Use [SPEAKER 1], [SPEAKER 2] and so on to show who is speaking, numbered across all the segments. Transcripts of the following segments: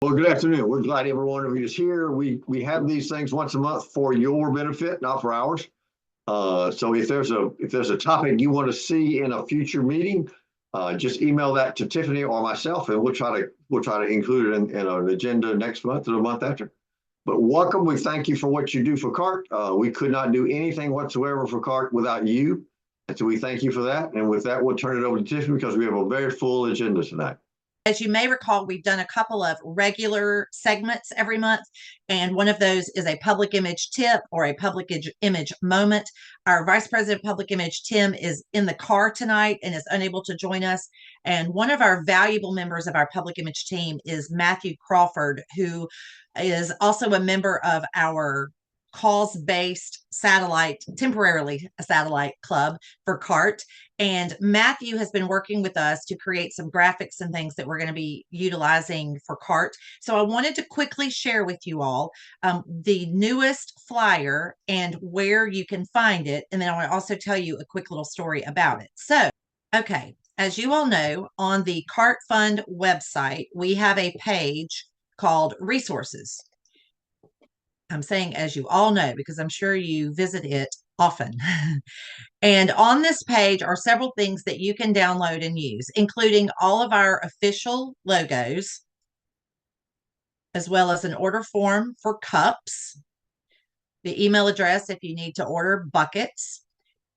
[SPEAKER 1] Well, good afternoon. We're glad every one of you is here. We have these things once a month for your benefit, not for ours. So if there's a topic you want to see in a future meeting, just email that to Tiffany or myself, and we'll try to include it in an agenda next month or the month after. But welcome. We thank you for what you do for CART. We could not do anything whatsoever for CART without you. And so we thank you for that. And with that, we'll turn it over to Tiffany because we have a very full agenda tonight.
[SPEAKER 2] As you may recall, we've done a couple of regular segments every month, and one of those is a public image tip or a public image moment. Our Vice President of Public Image, Tim, is in the car tonight and is unable to join us. And one of our valuable members of our public image team is Matthew Crawford, who is also a member of our calls-based satellite, temporarily a satellite club for CART. And Matthew has been working with us to create some graphics and things that we're going to be utilizing for CART. So I wanted to quickly share with you all the newest flyer and where you can find it. And then I want to also tell you a quick little story about it. So, okay, as you all know, on the CART Fund website, we have a page called Resources. I'm saying as you all know, because I'm sure you visit it often. And on this page are several things that you can download and use, including all of our official logos, as well as an order form for cups, the email address if you need to order buckets,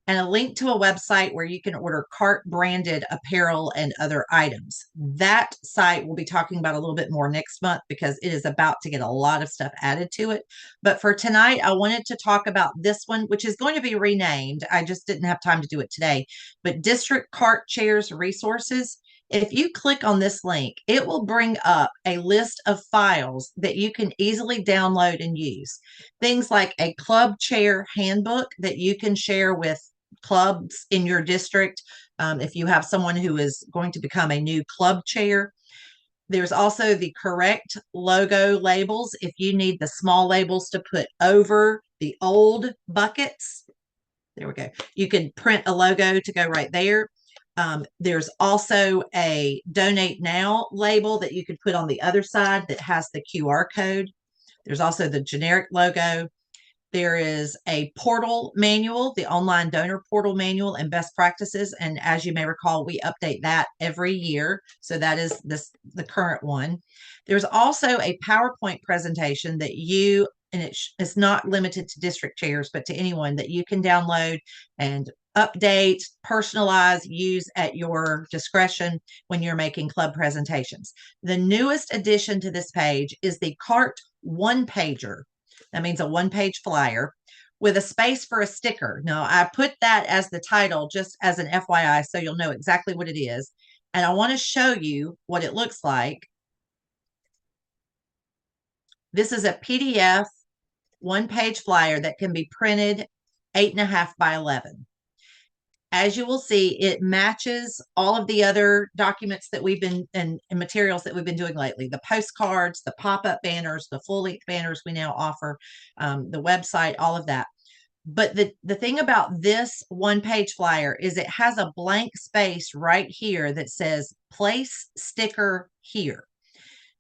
[SPEAKER 2] and a link to a website where you can order CART branded apparel and other items. That site we'll be talking about a little bit more next month because it is about to get a lot of stuff added to it. But for tonight, I wanted to talk about this one, which is going to be renamed. I just didn't have time to do it today. But District CART Chairs Resources. If you click on this link, it will bring up a list of files that you can easily download and use. Things like a club chair handbook that you can share with clubs in your district. If you have someone who is going to become a new club chair, there's also the correct logo labels. If you need the small labels to put over the old buckets, there we go. You can print a logo to go right there. There's also a donate now label that you could put on the other side that has the QR code. There's also the generic logo. There is a portal manual, the online donor portal manual and best practices. And as you may recall, we update that every year. So that is the current one. There's also a PowerPoint presentation that you, and it's not limited to district chairs, but to anyone that you can download and update, personalize, use at your discretion when you're making club presentations. The newest addition to this page is the CART one pager. That means a one-page flyer with a space for a sticker. Now, I put that as the title just as an FYI so you'll know exactly what it is. And I want to show you what it looks like. This is a PDF one-page flyer that can be printed 8.5 by 11. As you will see, it matches all of the other documents that we've been and materials that we've been doing lately. The postcards, the pop-up banners, the full-length banners we now offer, the website, all of that. But the thing about this one-page flyer is it has a blank space right here that says place sticker here.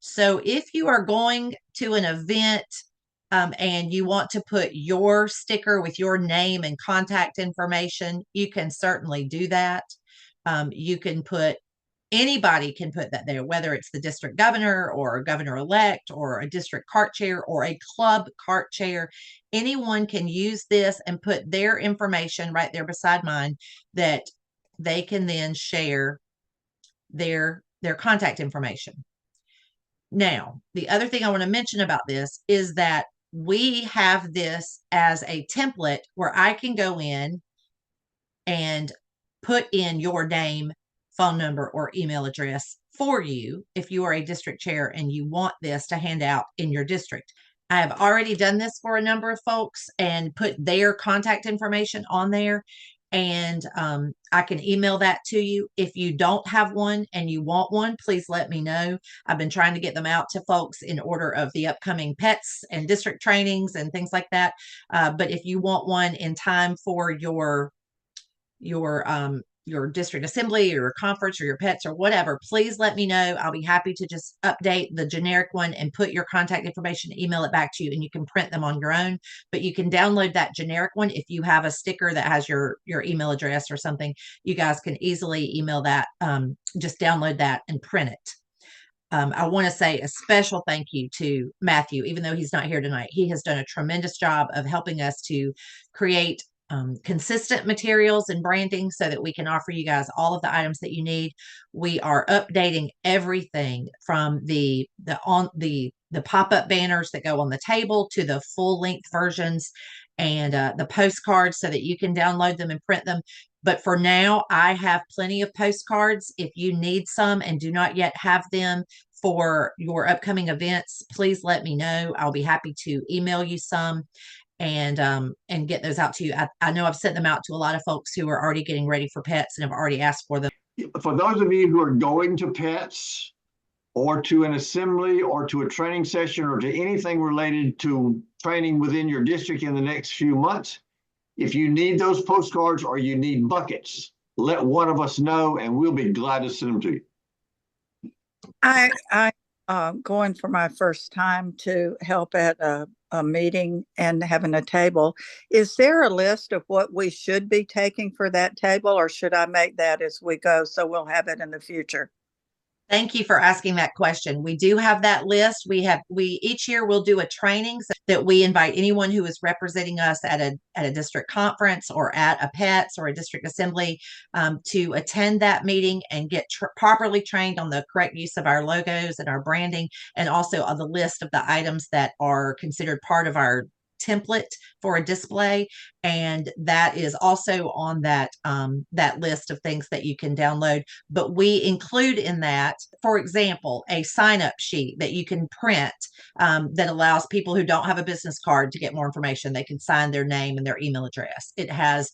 [SPEAKER 2] So if you are going to an event and you want to put your sticker with your name and contact information, you can certainly do that. You can put, anybody can put that there, whether it's the district governor or a governor-elect or a district CART chair or a club CART chair. Anyone can use this and put their information right there beside mine that they can then share their contact information. Now, the other thing I want to mention about this is that we have this as a template where I can go in and put in your name, phone number, or email address for you if you are a district chair and you want this to hand out in your district. I have already done this for a number of folks and put their contact information on there. And I can email that to you. If you don't have one and you want one, please let me know. I've been trying to get them out to folks in order of the upcoming pets and district trainings and things like that. But if you want one in time for your your district assembly or your conference or your pets or whatever, please let me know. I'll be happy to just update the generic one and put your contact information, email it back to you, and you can print them on your own. But you can download that generic one. If you have a sticker that has your email address or something, you guys can easily email that. Just download that and print it. I want to say a special thank you to Matthew, even though he's not here tonight. He has done a tremendous job of helping us to create consistent materials and branding so that we can offer you guys all of the items that you need. We are updating everything from the pop-up banners that go on the table to the full-length versions and the postcards so that you can download them and print them. But for now, I have plenty of postcards. If you need some and do not yet have them for your upcoming events, please let me know. I'll be happy to email you some and get those out to you. I know I've sent them out to a lot of folks who are already getting ready for pets and have already asked for them.
[SPEAKER 1] For those of you who are going to pets or to an assembly or to a training session or to anything related to training within your district in the next few months, if you need those postcards or you need buckets, let one of us know and we'll be glad to send them to you.
[SPEAKER 3] I going for my first time to help at a meeting and having a table. Is there a list of what we should be taking for that table, or should I make that as we go so we'll have it in the future?
[SPEAKER 2] Thank you for asking that question. We do have that list. We each year we'll do a training so that we invite anyone who is representing us at a district conference or at a pets or a district assembly to attend that meeting and get properly trained on the correct use of our logos and our branding, and also on the list of the items that are considered part of our template for a display. And that is also on that list of things that you can download. But we include in that, for example, a sign-up sheet that you can print that allows people who don't have a business card to get more information. They can sign their name and their email address. It has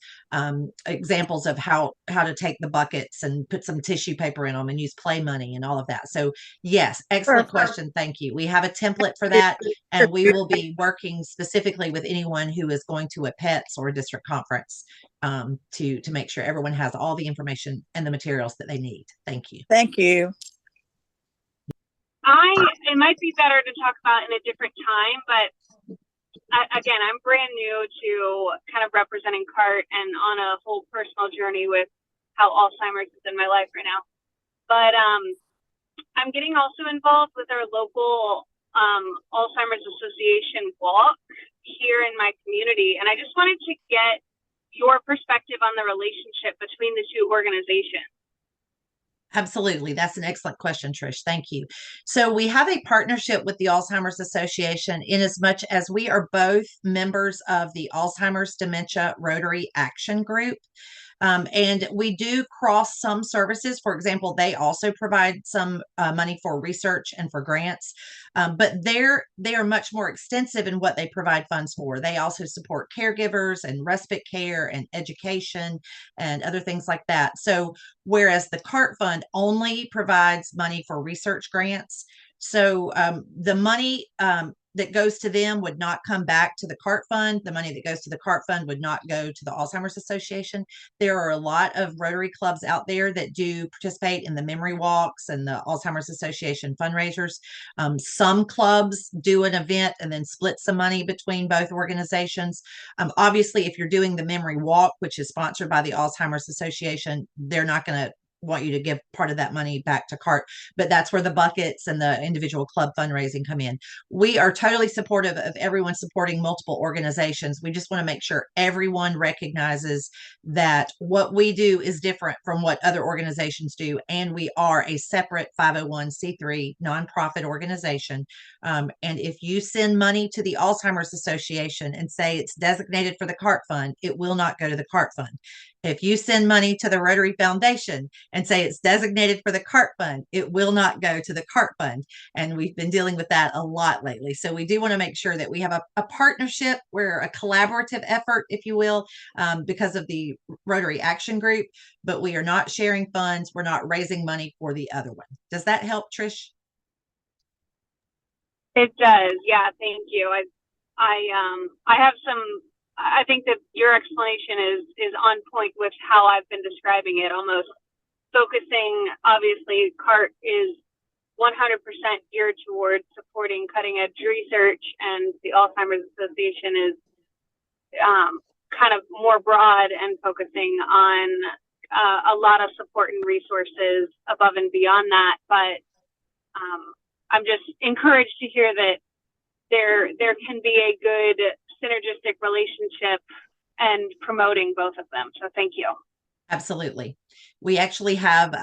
[SPEAKER 2] examples of how to take the buckets and put some tissue paper in them and use play money and all of that. So yes, excellent question. Thank you. We have a template for that, and we will be working specifically with anyone who is going to a pets or a district conference to make sure everyone has all the information and the materials that they need. Thank you.
[SPEAKER 3] Thank you.
[SPEAKER 4] It might be better to talk about in a different time, but again, I'm brand new to kind of representing CART and on a whole personal journey with how Alzheimer's is in my life right now. But I'm getting also involved with our local Alzheimer's Association walk here in my community. And I just wanted to get your perspective on the relationship between the two organizations.
[SPEAKER 2] Absolutely. That's an excellent question, Trish. Thank you. So we have a partnership with the Alzheimer's Association in as much as we are both members of the Alzheimer's Dementia Rotary Action Group. And we do cross some services. For example, they also provide some money for research and for grants, but they are much more extensive in what they provide funds for. They also support caregivers and respite care and education and other things like that. So whereas the CART Fund only provides money for research grants, so the money that goes to them would not come back to the CART Fund. The money that goes to the CART Fund would not go to the Alzheimer's Association. There are a lot of Rotary clubs out there that do participate in the memory walks and the Alzheimer's Association fundraisers. Some clubs do an event and then split some money between both organizations. Obviously, if you're doing the memory walk, which is sponsored by the Alzheimer's Association, they're not going to want you to give part of that money back to CART, but that's where the buckets and the individual club fundraising come in. We are totally supportive of everyone supporting multiple organizations. We just want to make sure everyone recognizes that what we do is different from what other organizations do, and we are a separate 501c3 nonprofit organization. And if you send money to the Alzheimer's Association and say it's designated for the CART Fund, it will not go to the CART Fund. If you send money to the Rotary Foundation and say it's designated for the CART Fund, it will not go to the CART Fund. And we've been dealing with that a lot lately. So we do want to make sure that we have a partnership. We're a collaborative effort, if you will, because of the Rotary Action Group, but we are not sharing funds. We're not raising money for the other one. Does that help, Trish?
[SPEAKER 4] It does. Yeah. Thank you. I have some I think that your explanation is on point with how I've been describing it, almost focusing. Obviously, CART is 100% geared towards supporting cutting edge research, and the Alzheimer's Association is kind of more broad and focusing on a lot of support and resources above and beyond that. But I'm just encouraged to hear that there can be a good synergistic relationship and promoting both of them. So thank you.
[SPEAKER 2] Absolutely. We actually have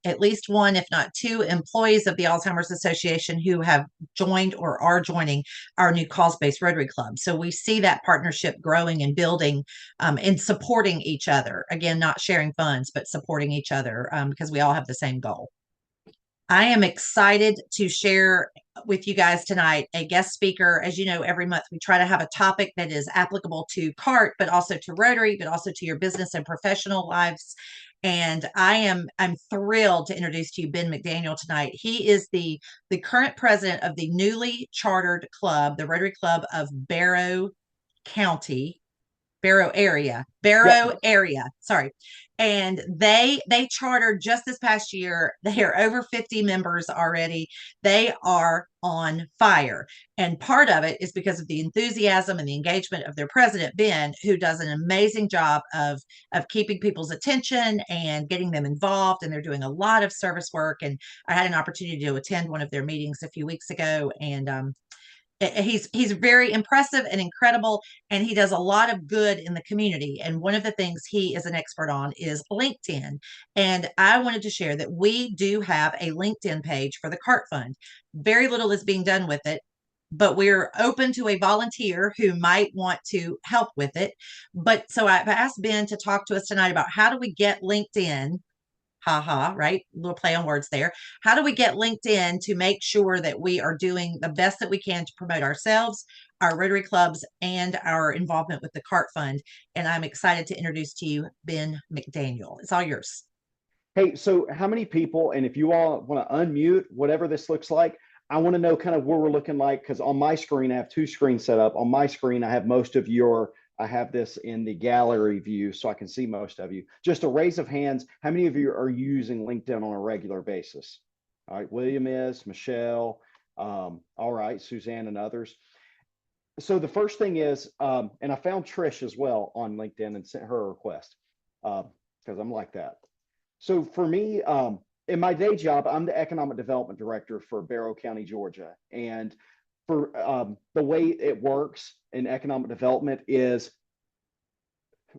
[SPEAKER 2] at least one, if not two, employees of the Alzheimer's Association who have joined or are joining our new cause-based Rotary Club. So we see that partnership growing and building and supporting each other. Again, not sharing funds, but supporting each other because we all have the same goal. I am excited to share with you guys tonight a guest speaker. As you know, every month we try to have a topic that is applicable to CART, but also to Rotary, but also to your business and professional lives. And I'm thrilled to introduce to you Ben McDaniel tonight. He is the current president of the newly chartered club, the Rotary Club of Barrow area. Sorry. And they chartered just this past year. They are over 50 members already. They are on fire. And part of it is because of the enthusiasm and the engagement of their president, Ben, who does an amazing job of keeping people's attention and getting them involved. And they're doing a lot of service work. And I had an opportunity to attend one of their meetings a few weeks ago. And he's very impressive and incredible, and he does a lot of good in the community. And one of the things he is an expert on is LinkedIn. And I wanted to share that we do have a LinkedIn page for the CART Fund. Very little is being done with it, but we're open to a volunteer who might want to help with it. But so I've asked Ben to talk to us tonight about how do we get LinkedIn, right? A little play on words there. How do we get LinkedIn to make sure that we are doing the best that we can to promote ourselves, our Rotary clubs, and our involvement with the CART Fund? And I'm excited to introduce to you Ben McDaniel. It's all yours.
[SPEAKER 5] Hey, so how many people, and if you all want to unmute, whatever this looks like, I want to know kind of where we're looking like, because on my screen, I have two screens set up. On my screen, I have most of I have this in the gallery view so I can see most of you. Just a raise of hands. How many of you are using LinkedIn on a regular basis? All right, William is, Michelle, all right, Suzanne and others. So the first thing is, and I found Trish as well on LinkedIn and sent her a request because I'm like that. So for me, in my day job, I'm the economic development director for Barrow County, Georgia. And for the way it works in economic development is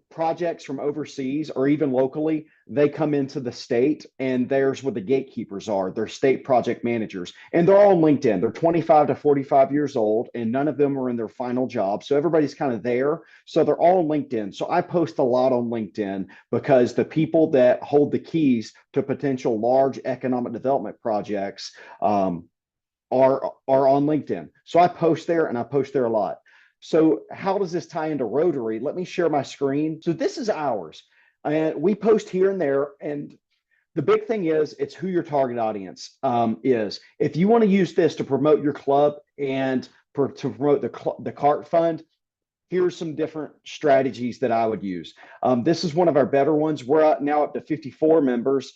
[SPEAKER 5] projects from overseas or even locally, they come into the state, and there's where the gatekeepers are. They're state project managers, and they're all on LinkedIn. They're 25 to 45 years old, and none of them are in their final job. So everybody's kind of there. So they're all on LinkedIn. So I post a lot on LinkedIn because the people that hold the keys to potential large economic development projects are on LinkedIn. So I post there, and I post there a lot. So how does this tie into Rotary? Let me share my screen. So this is ours. And we post here and there. And the big thing is, it's who your target audience is. If you want to use this to promote your club and to promote the CART Fund, here's some different strategies that I would use. This is one of our better ones. We're now up to 54 members.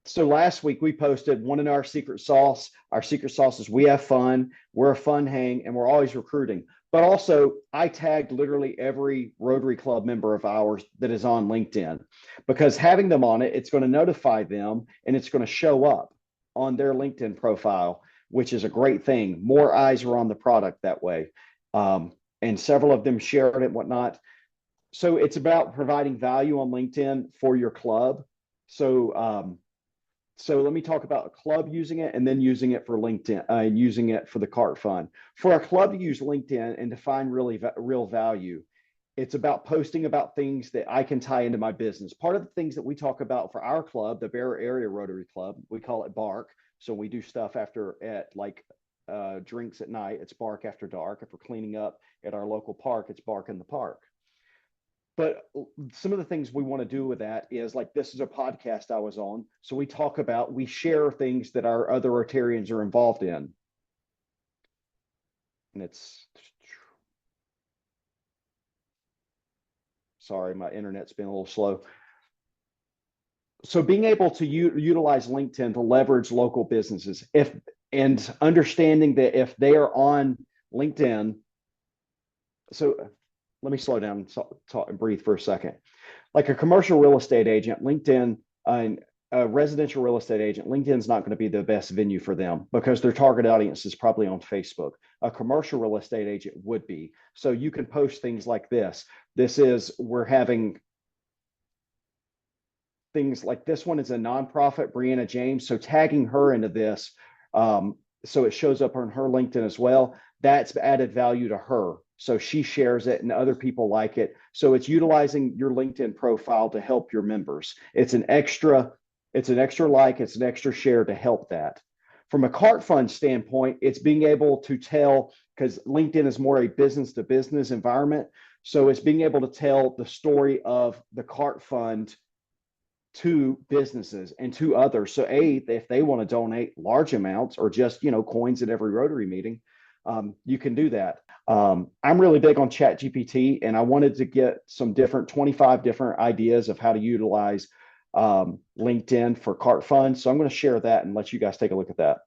[SPEAKER 5] So last week we posted one in our secret sauce. Our secret sauce is we have fun, we're a fun hang, and we're always recruiting. But also I tagged literally every Rotary Club member of ours that is on LinkedIn, because having them on it, it's going to notify them and it's going to show up on their LinkedIn profile, which is a great thing. More eyes are on the product that way. And several of them shared it and whatnot. So it's about providing value on LinkedIn for your club. So let me talk about a club using it and then using it for LinkedIn and using it for the CART Fund. For a club to use LinkedIn and to find real value, it's about posting about things that I can tie into my business. Part of the things that we talk about for our club, the Barrow Area Rotary Club, we call it BARK. So we do stuff at drinks at night, it's Bark After Dark. If we're cleaning up at our local park, it's Bark in the Park. But some of the things we want to do with that is, like, this is a podcast I was on. So we share things that our other Rotarians are involved in. And Sorry, my internet's been a little slow. So being able to utilize LinkedIn to leverage local businesses, and understanding that if they are on LinkedIn, so let me slow down and talk and breathe for a second. Like a commercial real estate agent, LinkedIn, and a residential real estate agent, LinkedIn's not going to be the best venue for them because their target audience is probably on Facebook. A commercial real estate agent would be. So you can post things like this. We're having things like this one is a nonprofit, Brianna James. So tagging her into this, so it shows up on her LinkedIn as well. That's added value to her. So she shares it and other people like it. So it's utilizing your LinkedIn profile to help your members. It's an extra like, it's an extra share to help that. From a cart fund standpoint, it's being able to tell, because LinkedIn is more a business to business environment. So it's being able to tell the story of the cart fund to businesses and to others. So if they want to donate large amounts or just, coins at every Rotary meeting, you can do that. I'm really big on ChatGPT, and I wanted to get some 25 different ideas of how to utilize LinkedIn for cart funds. So I'm going to share that and let you guys take a look at that.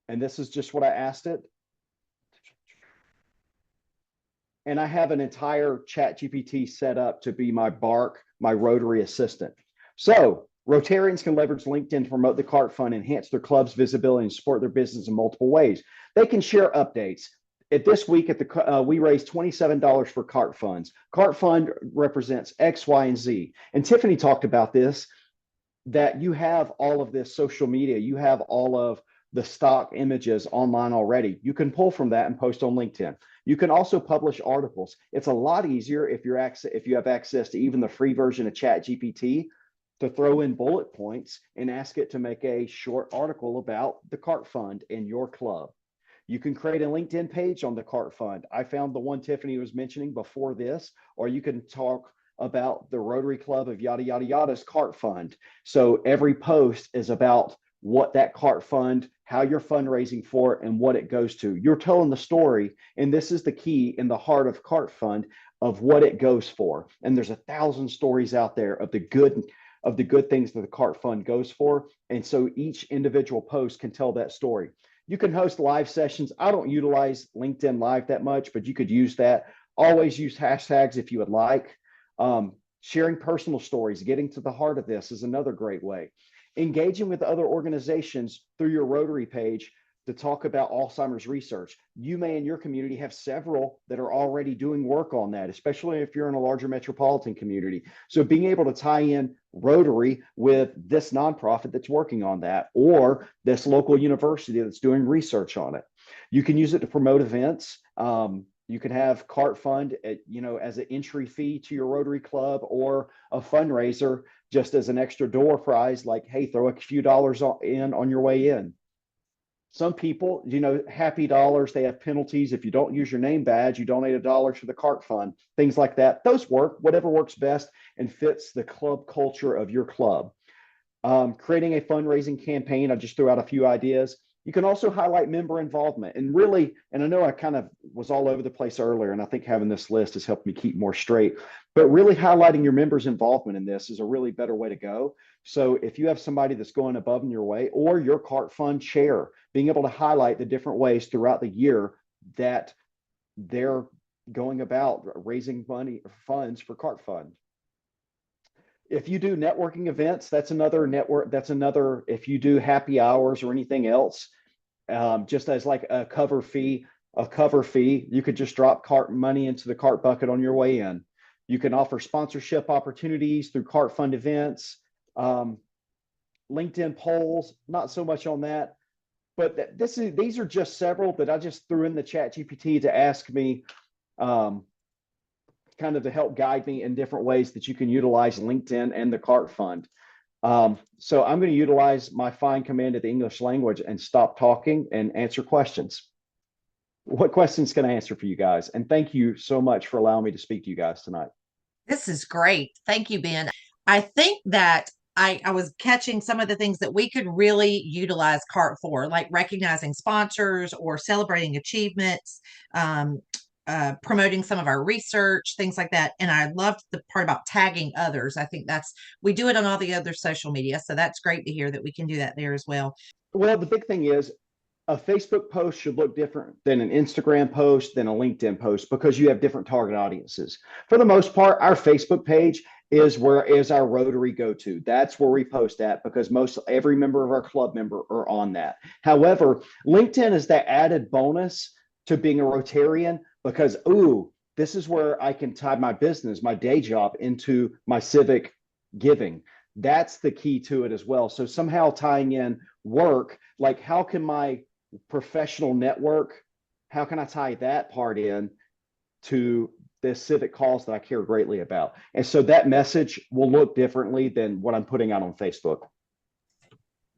[SPEAKER 5] And this is just what I asked it. And I have an entire ChatGPT set up to be my Rotary assistant. So Rotarians can leverage LinkedIn to promote the cart fund, enhance their club's visibility, and support their business in multiple ways. They can share updates. This week we raised $27 for cart funds. Cart fund represents X, Y, and Z. And Tiffany talked about this, that you have all of this social media. You have all of the stock images online already. You can pull from that and post on LinkedIn. You can also publish articles. It's a lot easier if you have access to even the free version of ChatGPT to throw in bullet points and ask it to make a short article about the cart fund in your club. You can create a LinkedIn page on the cart fund. I found the one Tiffany was mentioning before this, or you can talk about the Rotary Club of yada, yada, yada's cart fund. So every post is about what that cart fund, how you're fundraising for it, and what it goes to. You're telling the story, and this is the key in the heart of cart fund of what it goes for. And there's 1,000 stories out there of the good things that the cart fund goes for. And so each individual post can tell that story. You can host live sessions. I don't utilize LinkedIn Live that much, but you could use that. Always use hashtags if you would like. Sharing personal stories, getting to the heart of this is another great way. Engaging with other organizations through your Rotary page to talk about Alzheimer's research. You may in your community have several that are already doing work on that, especially if you're in a larger metropolitan community. So being able to tie in Rotary with this nonprofit that's working on that, or this local university that's doing research on it. You can use it to promote events. You can have cart fund as an entry fee to your Rotary Club, or a fundraiser just as an extra door prize, like, hey, throw a few dollars in on your way in. Some people, happy dollars, they have penalties. If you don't use your name badge, you donate $1 for the cart fund, things like that. Those work, whatever works best and fits the club culture of your club. Creating a fundraising campaign, I just threw out a few ideas. You can also highlight member involvement, and I know I kind of was all over the place earlier, and I think having this list has helped me keep more straight, but really highlighting your members' involvement in this is a really better way to go. So if you have somebody that's going above in your way, or your cart fund chair, being able to highlight the different ways throughout the year that they're going about raising funds for cart fund. If you do networking events, that's another network. If you do happy hours or anything else, just as like a cover fee, you could just drop cart money into the cart bucket on your way in. You can offer sponsorship opportunities through cart fund events. LinkedIn polls, not so much on that, but these are just several that I just threw in the ChatGPT to ask me, kind of to help guide me in different ways that you can utilize LinkedIn and the cart fund. So I'm going to utilize my fine command of the English language and stop talking and answer questions. What questions can I answer for you guys? And thank you so much for allowing me to speak to you guys tonight.
[SPEAKER 2] This is great. Thank you, Ben. I think that I was catching some of the things that we could really utilize CART for, like recognizing sponsors or celebrating achievements, promoting some of our research, things like that. And I loved the part about tagging others. I think we do it on all the other social media. So that's great to hear that we can do that there as well.
[SPEAKER 5] Well, the big thing is a Facebook post should look different than an Instagram post, than a LinkedIn post, because you have different target audiences. For the most part, our Facebook page is our Rotary go-to. That's where we post at, because every member of our club member are on that. However, LinkedIn is that added bonus to being a Rotarian, because, ooh, this is where I can tie my business, my day job, into my civic giving. That's the key to it as well. So somehow tying in work, like how can my professional network, how can I tie that part in to this civic cause that I care greatly about? And so that message will look differently than what I'm putting out on Facebook.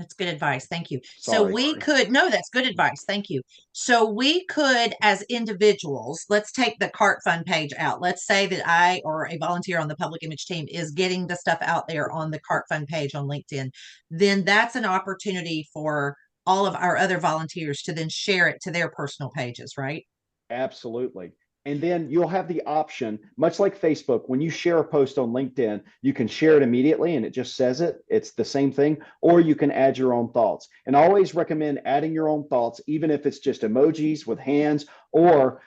[SPEAKER 2] That's good advice. Thank you.
[SPEAKER 5] Sorry.
[SPEAKER 2] No, that's good advice. Thank you. So we could, as individuals, let's take the CART fund page out. Let's say that I or a volunteer on the public image team is getting the stuff out there on the CART fund page on LinkedIn. Then that's an opportunity for all of our other volunteers to then share it to their personal pages, right?
[SPEAKER 5] Absolutely. And then you'll have the option, much like Facebook, when you share a post on LinkedIn, you can share it immediately and it just says it. It's the same thing. Or you can add your own thoughts. And I always recommend adding your own thoughts, even if it's just emojis with hands, or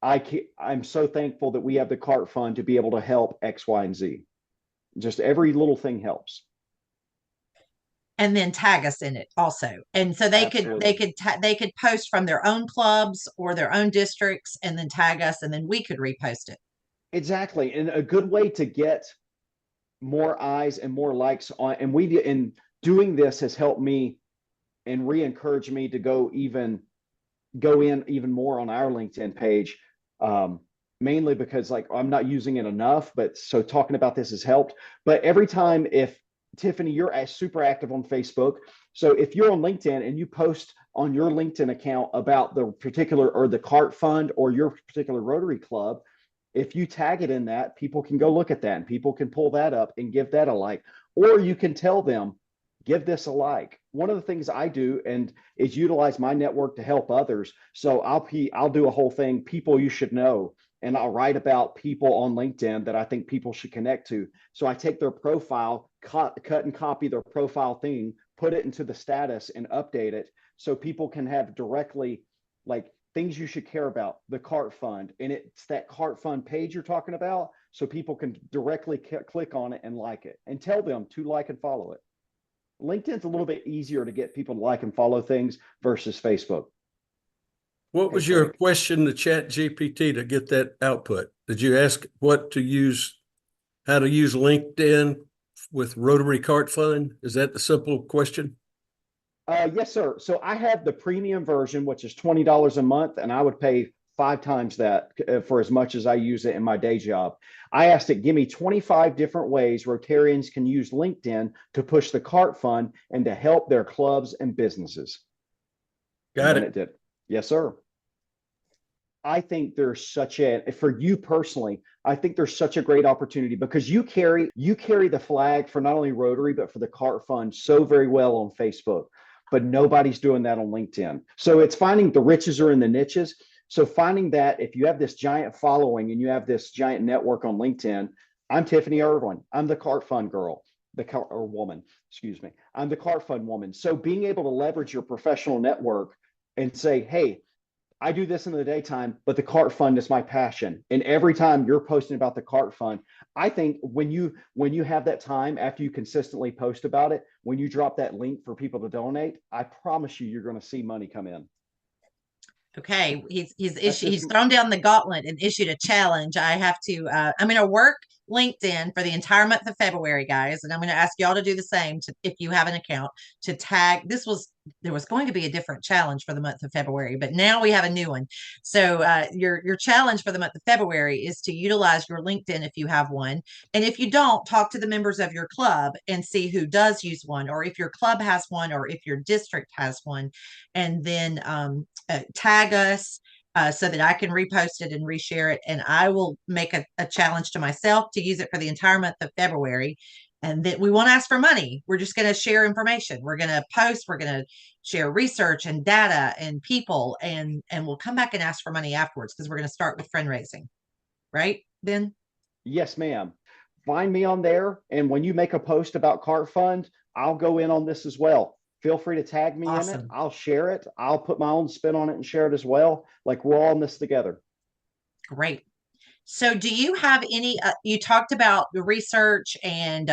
[SPEAKER 5] I'm so thankful that we have the CART fund to be able to help X, Y, and Z. Just every little thing helps.
[SPEAKER 2] And then tag us in it also. And so they could post from their own clubs or their own districts and then tag us, and then we could repost it.
[SPEAKER 5] Exactly. And a good way to get more eyes and more likes on, and doing this has helped me and re-encourage me to go in even more on our LinkedIn page. Mainly because like I'm not using it enough, but so talking about this has helped. But every time, if Tiffany, you're super active on Facebook. So if you're on LinkedIn and you post on your LinkedIn account about the particular or the CART fund or your particular Rotary club, if you tag it in that, people can go look at that and people can pull that up and give that a like. Or you can tell them, give this a like. One of the things I do is utilize my network to help others. So I'll do a whole thing, people you should know. And I'll write about people on LinkedIn that I think people should connect to. So I take their profile, cut and copy their profile thing, put it into the status and update it so people can have directly like things you should care about, the CART fund. And it's that CART fund page you're talking about. So people can directly click on it and like it and tell them to like and follow it. LinkedIn's a little bit easier to get people to like and follow things versus Facebook.
[SPEAKER 6] What was your question to ChatGPT to get that output? Did you ask how to use LinkedIn with Rotary CART fund? Is that the simple question?
[SPEAKER 5] Yes, sir. So I have the premium version, which is $20 a month, and I would pay 5 times that for as much as I use it in my day job. I asked it, give me 25 different ways Rotarians can use LinkedIn to push the CART fund and to help their clubs and businesses.
[SPEAKER 6] Got it.
[SPEAKER 5] It did. Yes, sir. I think there's for you personally, I think there's such a great opportunity because you carry the flag for not only Rotary, but for the CART fund so very well on Facebook, but nobody's doing that on LinkedIn. So it's finding the riches are in the niches. So finding that if you have this giant following and you have this giant network on LinkedIn, I'm Tiffany Irwin. I'm the CART fund girl, woman, excuse me. I'm the CART fund woman. So being able to leverage your professional network and say, hey, I do this in the daytime, but the CART fund is my passion. And every time you're posting about the CART fund, I think when you have that time after you consistently post about it, when you drop that link for people to donate, I promise you're going to see money come in.
[SPEAKER 2] Okay, he's thrown down the gauntlet and issued a challenge. I have to. I'm going to work LinkedIn for the entire month of February, guys, and I'm going to ask y'all to do the same. If you have an account, to tag. There was going to be a different challenge for the month of February, but now we have a new one. So your challenge for the month of February is to utilize your LinkedIn if you have one, and if you don't, talk to the members of your club and see who does use one, or if your club has one, or if your district has one, and then tag us so that I can repost it and reshare it. And I will make a challenge to myself to use it for the entire month of February. and that we won't ask for money. We're just going to share information. We're going to post, we're going to share research and data and people, and we'll come back and ask for money afterwards because we're going to start with fundraising. Right, Ben?
[SPEAKER 5] Yes, ma'am. Find me on there. And when you make a post about Cart Fund, I'll go in on this as well. Feel free to tag me in it.
[SPEAKER 2] Awesome.
[SPEAKER 5] I'll share it. I'll put my own spin on it and share it as well. Like, we're all in this together.
[SPEAKER 2] Great. So do you have any, you talked about the research and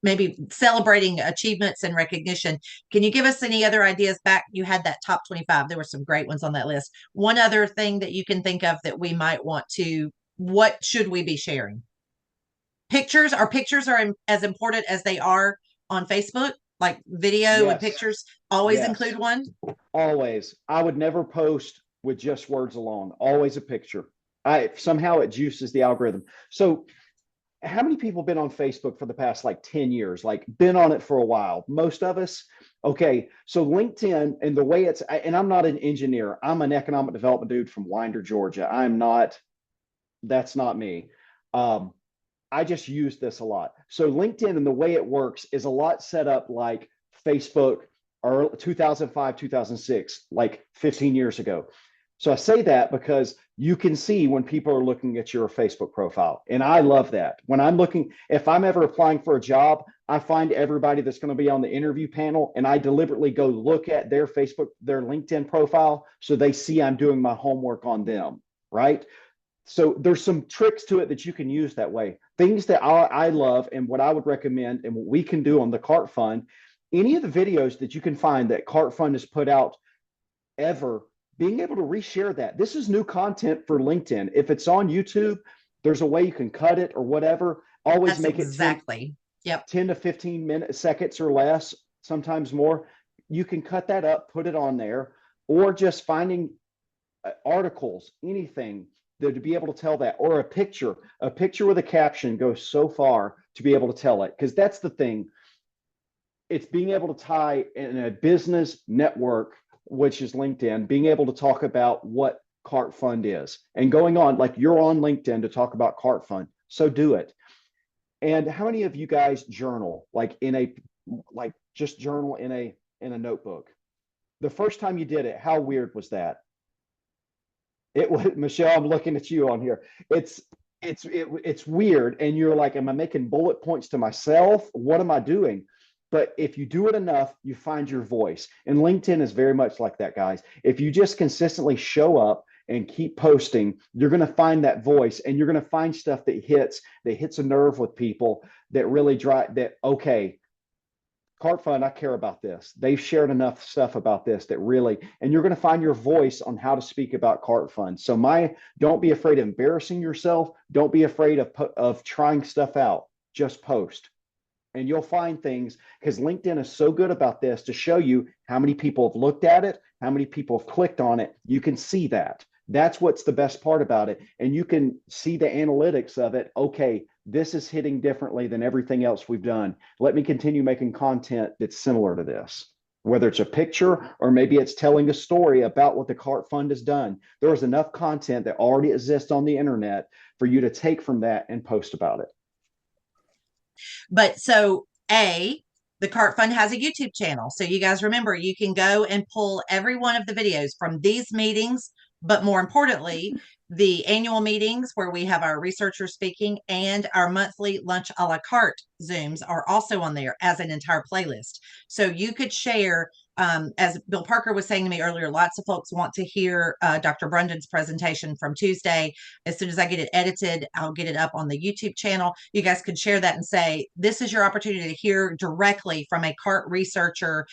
[SPEAKER 2] maybe celebrating achievements and recognition. Can you give us any other ideas back? You had that top 25. There were some great ones on that list. One other thing that you can think of that we might want to, what should we be sharing? Pictures, our pictures are as important as they are on Facebook, like video and
[SPEAKER 5] Yes.
[SPEAKER 2] pictures. Always
[SPEAKER 5] Yes.
[SPEAKER 2] include one.
[SPEAKER 5] Always. I would never post with just words alone. Always a picture. Somehow it juices the algorithm. So how many people have been on Facebook for the past like 10 years? Like, been on it for a while? Most of us. Okay. So LinkedIn, and the way it's, and I'm not an engineer. I'm an economic development dude from Winder, Georgia. That's not me. I just use this a lot. So LinkedIn, and the way it works is a lot set up like Facebook or 2005, 2006, like 15 years ago. So I say that because you can see when people are looking at your Facebook profile. And I love that. When I'm looking, if I'm ever applying for a job, I find everybody that's going to be on the interview panel, and I deliberately go look at their Facebook, their LinkedIn profile, so they see I'm doing my homework on them, right? So there's some tricks to it that you can use that way. Things that I love, and what I would recommend, and what we can do on the Cart Fund, any of the videos that you can find that Cart Fund has put out ever, being able to reshare that. This is new content for LinkedIn. If it's on YouTube, there's a way you can cut it or whatever. Always
[SPEAKER 2] That's
[SPEAKER 5] make
[SPEAKER 2] exactly.
[SPEAKER 5] it 10 to 15 seconds or less, sometimes more. You can cut that up, put it on there, or just finding articles, anything that to be able to tell that, or a picture with a caption goes so far to be able to tell it. Because that's the thing. It's being able to tie in a business network, which is LinkedIn, being able to talk about what Cart Fund is, and going on, like, you're on LinkedIn to talk about Cart Fund, so do it. And how many of you guys journal, just journal in a notebook? The first time you did it, how weird was that? It was, Michelle, I'm looking at you on here. It's weird. And you're like, am I making bullet points to myself? What am I doing? But if you do it enough, you find your voice. And LinkedIn is very much like that, guys. If you just consistently show up and keep posting, you're going to find that voice, and you're going to find stuff that hits a nerve with people, that really okay, Cart Fund, I care about this. They've shared enough stuff about this that really, and you're going to find your voice on how to speak about Cart Fund. So don't be afraid of embarrassing yourself. Don't be afraid of trying stuff out. Just post. And you'll find things, because LinkedIn is so good about this, to show you how many people have looked at it, how many people have clicked on it. You can see that. That's what's the best part about it. And you can see the analytics of it. Okay, this is hitting differently than everything else we've done. Let me continue making content that's similar to this, whether it's a picture or maybe it's telling a story about what the Cart Fund has done. There is enough content that already exists on the internet for you to take from that and post about it.
[SPEAKER 2] But so the Cart Fund has a YouTube channel. So you guys remember, you can go and pull every one of the videos from these meetings, but more importantly, the annual meetings where we have our researchers speaking, and our monthly lunch a la carte Zooms are also on there as an entire playlist. So you could share, as Bill Parker was saying to me earlier, lots of folks want to hear Dr. Brunden's presentation from Tuesday. As soon as I get it edited, I'll get it up on the YouTube channel. You guys could share that and say, this is your opportunity to hear directly from a CART researcher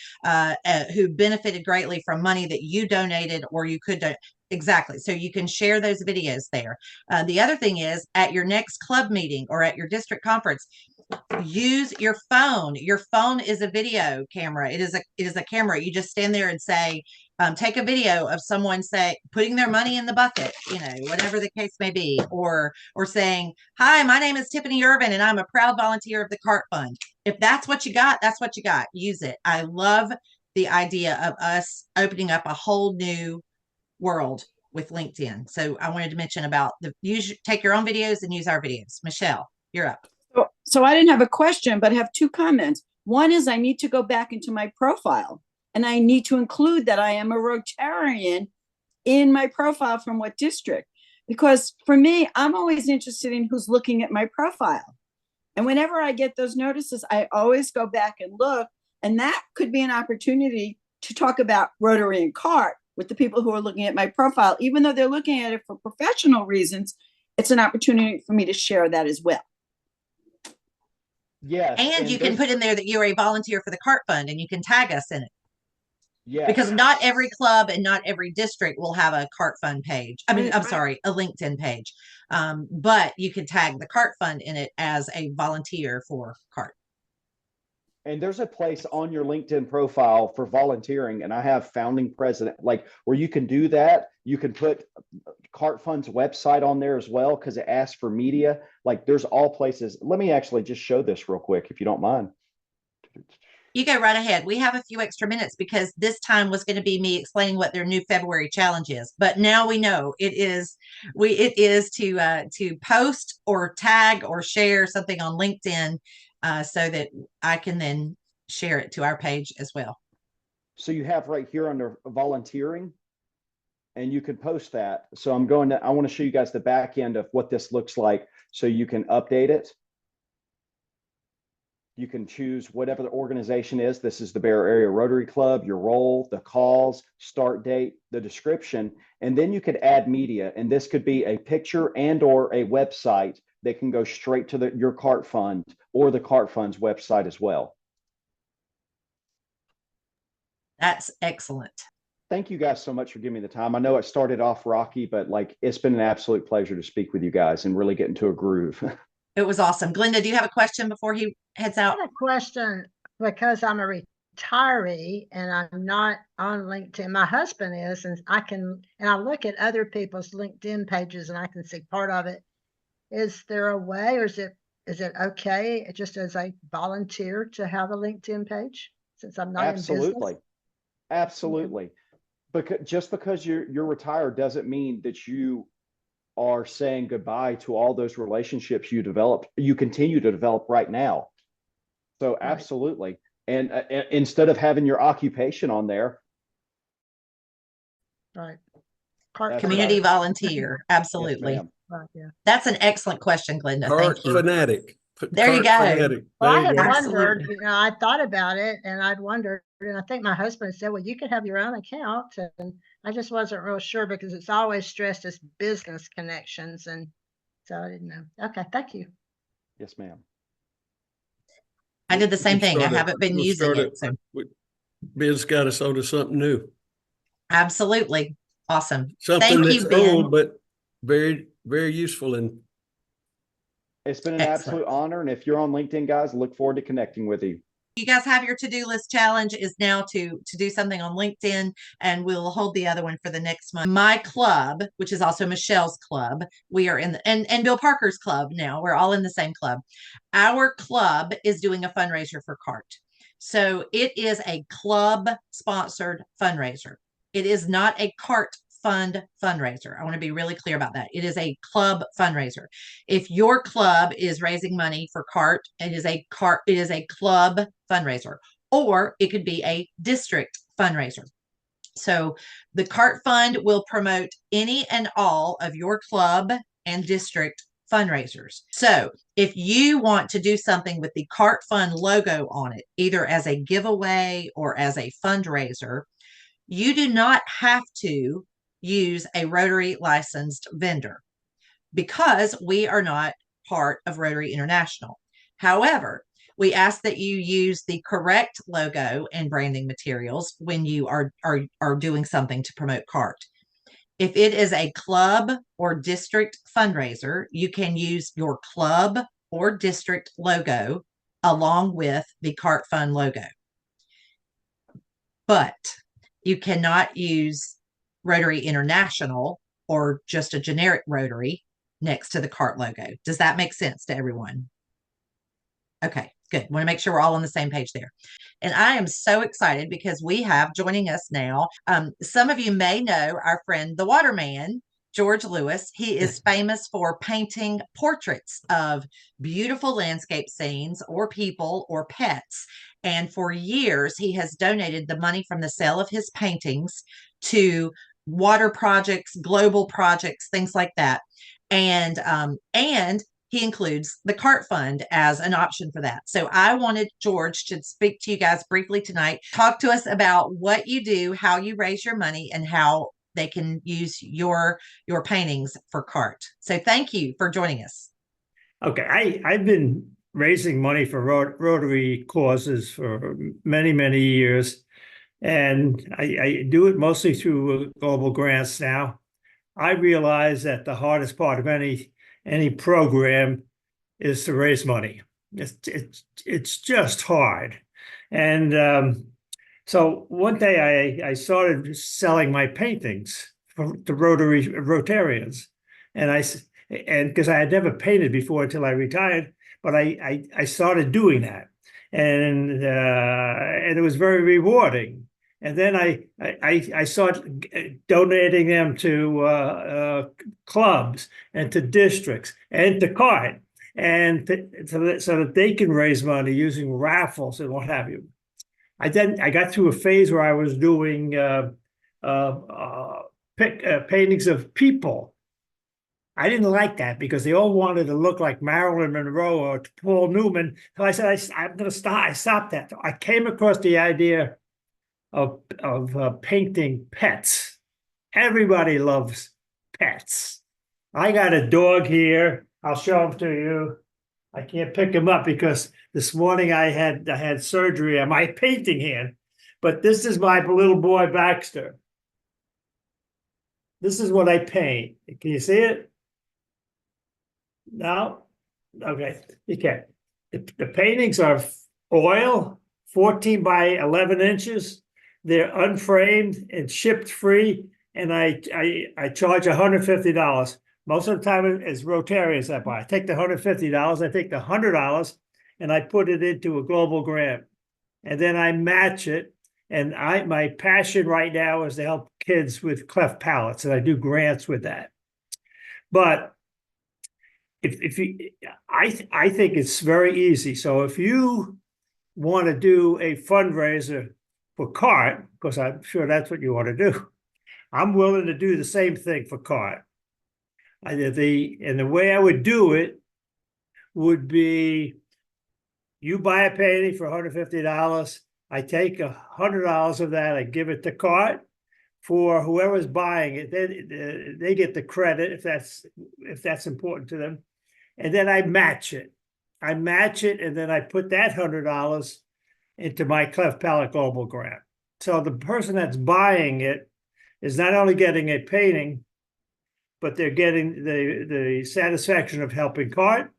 [SPEAKER 2] who benefited greatly from money that you donated, or you could donate. Exactly. So you can share those videos there. The other thing is, at your next club meeting or at your district conference, use your phone. Your phone is a video camera. It is a camera. You just stand there and say, take a video of someone putting their money in the bucket, whatever the case may be, or saying, hi, my name is Tiffany Irvin and I'm a proud volunteer of the Cart Fund. If that's what you got, that's what you got. Use it. I love the idea of us opening up a whole new world with LinkedIn. So I wanted to mention about take your own videos and use our videos. Michelle, you're up.
[SPEAKER 7] So I didn't have a question, but I have two comments. One is I need to go back into my profile and I need to include that I am a Rotarian in my profile from what district. Because for me, I'm always interested in who's looking at my profile. And whenever I get those notices, I always go back and look. And that could be an opportunity to talk about Rotary and CART with the people who are looking at my profile. Even though they're looking at it for professional reasons, it's an opportunity for me to share that as well.
[SPEAKER 5] Yes.
[SPEAKER 2] And you can put in there that you're a volunteer for the CART fund and you can tag us in it.
[SPEAKER 5] Yes.
[SPEAKER 2] Because not every club and not every district will have a CART fund page. I mean, I'm sorry, a LinkedIn page. But you can tag the CART fund in it as a volunteer for CART.
[SPEAKER 5] And there's a place on your LinkedIn profile for volunteering, and I have founding president, like where you can do that. You can put CART Fund's website on there as well because it asks for media. Like there's all places. Let me actually just show this real quick, if you don't mind.
[SPEAKER 2] You go right ahead. We have a few extra minutes because this time was going to be me explaining what their new February challenge is. But now we know it is to post or tag or share something on LinkedIn so that I can then share it to our page as well.
[SPEAKER 5] So you have right here under volunteering, and you can post that. So I want to show you guys the back end of what this looks like so you can update it. You can choose whatever the organization is. This is the Bear Area Rotary Club, your role, the calls, start date, the description, and then you could add media. And this could be a picture and or a website that can go straight to your CART fund or the CART fund's website as well.
[SPEAKER 2] That's excellent.
[SPEAKER 5] Thank you guys so much for giving me the time. I know it started off rocky, but like it's been an absolute pleasure to speak with you guys and really get into a groove.
[SPEAKER 2] It was awesome. Glenda, do you have a question before he heads out?
[SPEAKER 8] I have a question because I'm a retiree and I'm not on LinkedIn. My husband is, and I look at other people's LinkedIn pages and I can see part of it. Is there a way, or is it okay just as a volunteer to have a LinkedIn page since I'm not in business?
[SPEAKER 5] Absolutely. Because you're retired doesn't mean that you are saying goodbye to all those relationships you continue to develop right now. So absolutely. And instead of having your occupation on there.
[SPEAKER 8] Right.
[SPEAKER 2] Community volunteer. Absolutely.
[SPEAKER 5] Yes,
[SPEAKER 8] right, yeah.
[SPEAKER 2] That's an excellent question, Glenda.
[SPEAKER 6] CART
[SPEAKER 2] Thank you.
[SPEAKER 6] fanatic.
[SPEAKER 2] There you go.
[SPEAKER 6] Fanatic.
[SPEAKER 8] Well, I
[SPEAKER 6] There you
[SPEAKER 8] had
[SPEAKER 6] go.
[SPEAKER 8] wondered, I thought about it and I'd wondered, and I think my husband said, well, you could have your own account. And I just wasn't real sure because it's always stressed as business connections. And so I didn't know. Okay. Thank you.
[SPEAKER 5] Yes, ma'am.
[SPEAKER 2] I did the same thing. I haven't been using it. So
[SPEAKER 6] Ben's got us onto something new.
[SPEAKER 2] absolutely. Awesome.
[SPEAKER 6] Something
[SPEAKER 2] Thank
[SPEAKER 6] that's
[SPEAKER 2] you, Ben.
[SPEAKER 6] old, but very, very useful. And
[SPEAKER 5] It's been an
[SPEAKER 2] Excellent.
[SPEAKER 5] absolute honor. And if you're on LinkedIn, guys, look forward to connecting with you.
[SPEAKER 2] You guys have your to-do list challenge is now to do something on LinkedIn, and we'll hold the other one for the next month. My club, which is also Michelle's club, we are in and Bill Parker's club now. We're all in the same club. Our club is doing a fundraiser for CART. So it is a club sponsored fundraiser. It is not a CART fund fundraiser. I want to be really clear about that. It is a club fundraiser. If your club is raising money for CART, it is a club fundraiser, or it could be a district fundraiser. So the CART fund will promote any and all of your club and district fundraisers. So if you want to do something with the CART fund logo on it, either as a giveaway or as a fundraiser, you do not have to use a Rotary licensed vendor because we are not part of Rotary International. However, we ask that you use the correct logo and branding materials when you are doing something to promote CART. If it is a club or district fundraiser, you can use your club or district logo along with the CART fund logo. But you cannot use Rotary International or just a generic Rotary next to the CART logo. Does that make sense to everyone? Okay, good. Want to make sure we're all on the same page there. And I am so excited because we have joining us now. Some of you may know our friend, the Waterman, George Lewis. He is famous for painting portraits of beautiful landscape scenes or people or pets. And for years, he has donated the money from the sale of his paintings to water projects, global projects, things like that. And he includes the CART fund as an option for that. So I wanted George to speak to you guys briefly tonight. Talk to us about what you do, how you raise your money, and how they can use your paintings for CART. So thank you for joining us.
[SPEAKER 9] Okay, I've been raising money for Rotary causes for many, many years. And I do it mostly through global grants now. I realize that the hardest part of any program is to raise money. It's just hard. And so one day I started selling my paintings to Rotarians, and because I had never painted before until I retired, but I started doing that, and it was very rewarding. And then I started donating them to clubs and to districts and to CART, and so that they can raise money using raffles and what have you. I got through a phase where I was doing paintings of people. I didn't like that because they all wanted to look like Marilyn Monroe or Paul Newman. So I said, I'm going to stop. I stopped that. I came across the idea of painting pets. Everybody loves pets. I got a dog here. I'll show him to you. I can't pick him up because this morning I had surgery on my painting hand. But this is my little boy Baxter. This is what I paint. Can you see it? No? Okay, you can. The paintings are oil, 14 by 11 inches. They're unframed and shipped free, and I charge $150. Most of the time it's Rotarians I buy. I take the $150, I take the $100, and I put it into a global grant. And then I match it. And my passion right now is to help kids with cleft palates, and I do grants with that. But I think it's very easy. So if you want to do a fundraiser for CART, because I'm sure that's what you want to do, I'm willing to do the same thing for CART. And the way I would do it would be, you buy a painting for $150. I take $100 of that, I give it to CART. For whoever's buying it, they get the credit if that's important to them. And then I match it. And then I put that $100 into my Cleft Palate Global Grant. So the person that's buying it is not only getting a painting, but they're getting the satisfaction of helping CART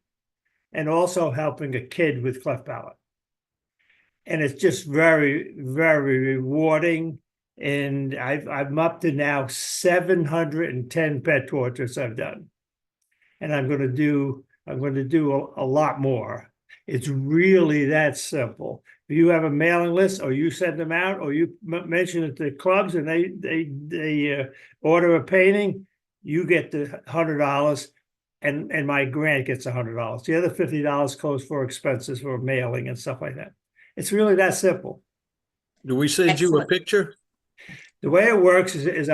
[SPEAKER 9] and also helping a kid with cleft palate. And it's just very, very rewarding. And I'm up to now 710 pet portraits I've done. And I'm going to do a lot more. It's really that simple. If you have a mailing list, or you send them out, or you mention it to clubs, and they order a painting, you get the $100, and my grant gets $100. The other $50 goes for expenses for mailing and stuff like that. It's really that simple.
[SPEAKER 6] Do we send you a picture?
[SPEAKER 9] The way it works is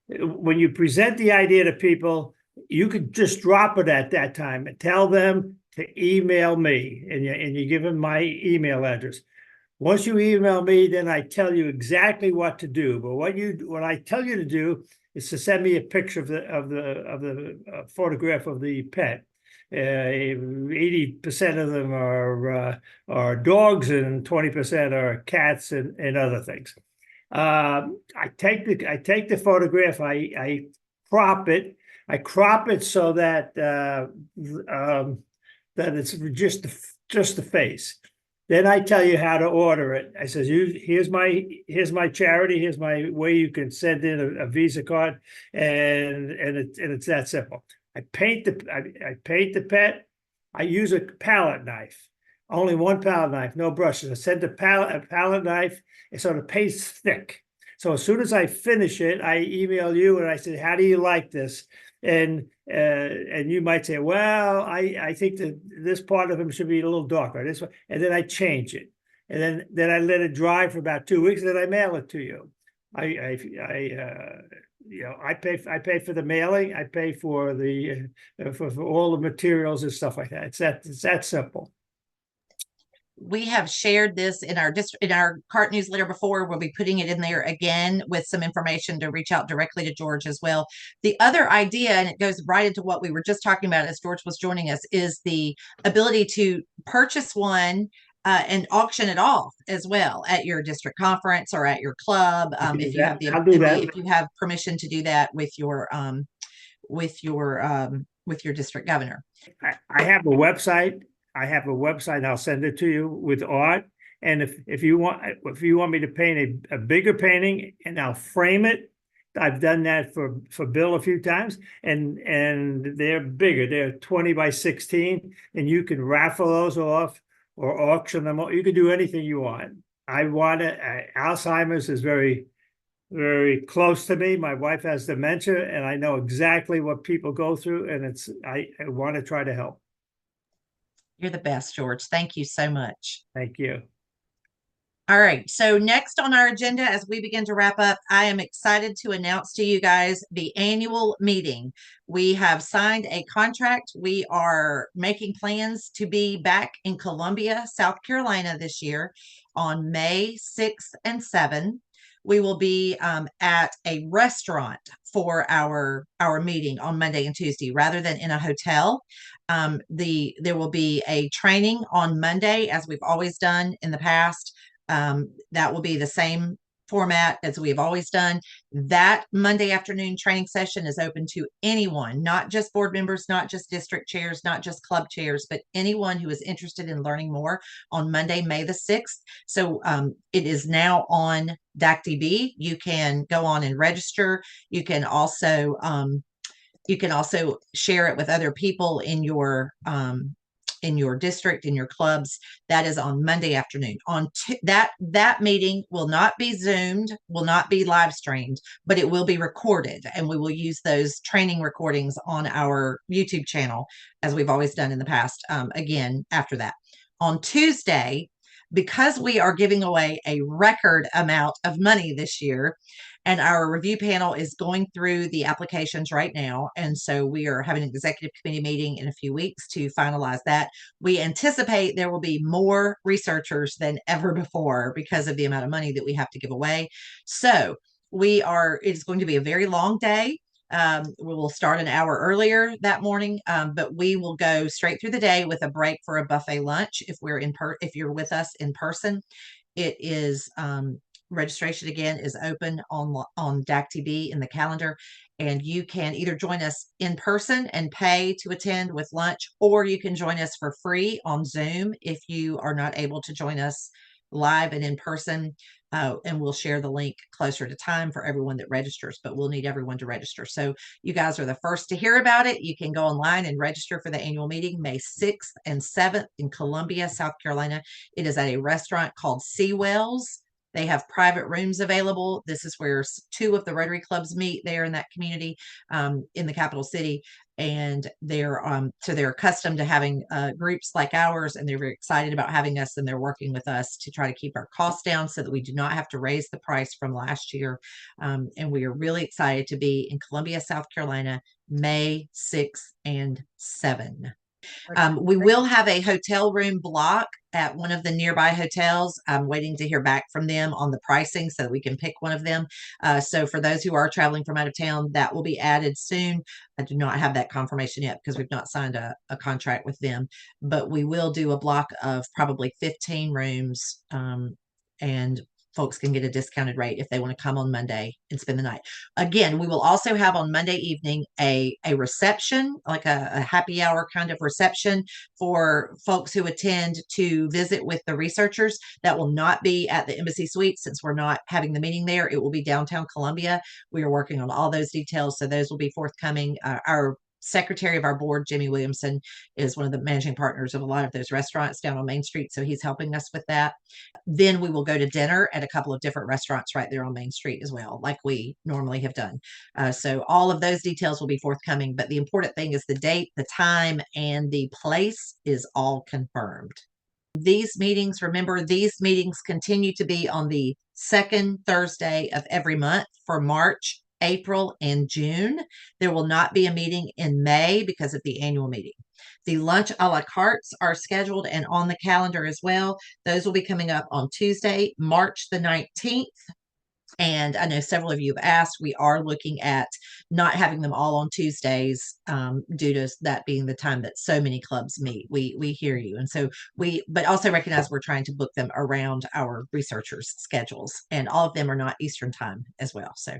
[SPEAKER 9] when you present the idea to people, you could just drop it at that time and tell them to email me, and you give them my email address. Once you email me, then I tell you exactly what to do. But what I tell you to do is to send me a picture of the photograph of the pet. 80% of them are dogs, and 20% are cats and other things. I take the photograph, I crop it. I crop it so that that it's just the face. Then I tell you how to order it. I says, here's my charity. Here's my way you can send in a Visa card, and it's that simple. I paint the pet. I use a palette knife. Only one palette knife, no brushes. I send a palette knife, and so the paint's thick. So as soon as I finish it, I email you and I say, how do you like this? And you might say, well, I think that this part of him should be a little darker, this one, and then I change it. And then I let it dry for about 2 weeks, and then I mail it to you. I pay for the mailing, I pay for the for all the materials and stuff like that. It's that simple.
[SPEAKER 2] We have shared this in our in our cart newsletter before. We'll be putting it in there again with some information to reach out directly to George as well. The other idea, and it goes right into what we were just talking about as George was joining us, is the ability to purchase one and auction it off as well at your district conference or at your club. If you have the
[SPEAKER 9] I'll do that.
[SPEAKER 2] if you have permission to do that with your district governor.
[SPEAKER 9] I have a website. I'll send it to you with art. And if you want me to paint a bigger painting, and I'll frame it. I've done that for Bill a few times, and they're bigger. They're 20 by 16, and you can raffle those off or auction them off. You can do anything you want. Alzheimer's is very, very close to me. My wife has dementia, and I know exactly what people go through, and I want to try to help.
[SPEAKER 2] You're the best, George. Thank you so much.
[SPEAKER 9] Thank you.
[SPEAKER 2] All right. So next on our agenda, as we begin to wrap up, I am excited to announce to you guys the annual meeting. We have signed a contract. We are making plans to be back in Columbia, South Carolina this year on May 6th and 7th. We will be at a restaurant for our meeting on Monday and Tuesday rather than in a hotel. There will be a training on Monday, as we've always done in the past. That will be the same format as we've always done. That Monday afternoon training session is open to anyone, not just board members, not just district chairs, not just club chairs, but anyone who is interested in learning more on Monday, May the 6th. So it is now on DACDB. You can go on and register. You can also share it with other people in your district, in your clubs. That is on Monday afternoon. That meeting will not be Zoomed, will not be live streamed, but it will be recorded, and we will use those training recordings on our YouTube channel as we've always done in the past. Again, after that, on Tuesday, because we are giving away a record amount of money this year, and our review panel is going through the applications right now. And so we are having an executive committee meeting in a few weeks to finalize that. We anticipate there will be more researchers than ever before because of the amount of money that we have to give away. So it's going to be a very long day. We will start an hour earlier that morning, but we will go straight through the day with a break for a buffet lunch if you're with us in person. It is registration again is open on DACTB in the calendar, and you can either join us in person and pay to attend with lunch, or you can join us for free on Zoom if you are not able to join us live and in person. And we'll share the link closer to time for everyone that registers, but we'll need everyone to register. So you guys are the first to hear about it. You can go online and register for the annual meeting May 6th and 7th in Columbia, South Carolina. It is at a restaurant called Seawells. They have private rooms available. This is where 2 of the Rotary clubs meet there in that community, in the capital city. And they're accustomed to having groups like ours, and they're very excited about having us, and they're working with us to try to keep our costs down so that we do not have to raise the price from last year. And we are really excited to be in Columbia, South Carolina, May 6th and 7th. We will have a hotel room block at one of the nearby hotels. I'm waiting to hear back from them on the pricing so that we can pick one of them. So for those who are traveling from out of town, that will be added soon. I do not have that confirmation yet because we've not signed a contract with them, but we will do a block of probably 15 rooms, and folks can get a discounted rate if they want to come on Monday and spend the night. Again, we will also have on Monday evening a reception, like a happy hour kind of reception for folks who attend to visit with the researchers. That will not be at the Embassy Suites since we're not having the meeting there. It will be downtown Columbia. We are working on all those details, so those will be forthcoming. Our secretary of our board, Jimmy Williamson, is one of the managing partners of a lot of those restaurants down on Main Street. So he's helping us with that. Then we will go to dinner at a couple of different restaurants right there on Main Street as well, like we normally have done. So all of those details will be forthcoming. But the important thing is the date, the time, and the place is all confirmed. These meetings, remember, these meetings continue to be on the second Thursday of every month for March, April, and June. There will not be a meeting in May because of the annual meeting. The lunch a la cartes are scheduled and on the calendar as well. Those will be coming up on Tuesday, March the 19th. And I know several of you have asked, we are looking at not having them all on Tuesdays due to that being the time that so many clubs meet. We hear you. And so but also recognize we're trying to book them around our researchers' schedules, and all of them are not Eastern time as well. So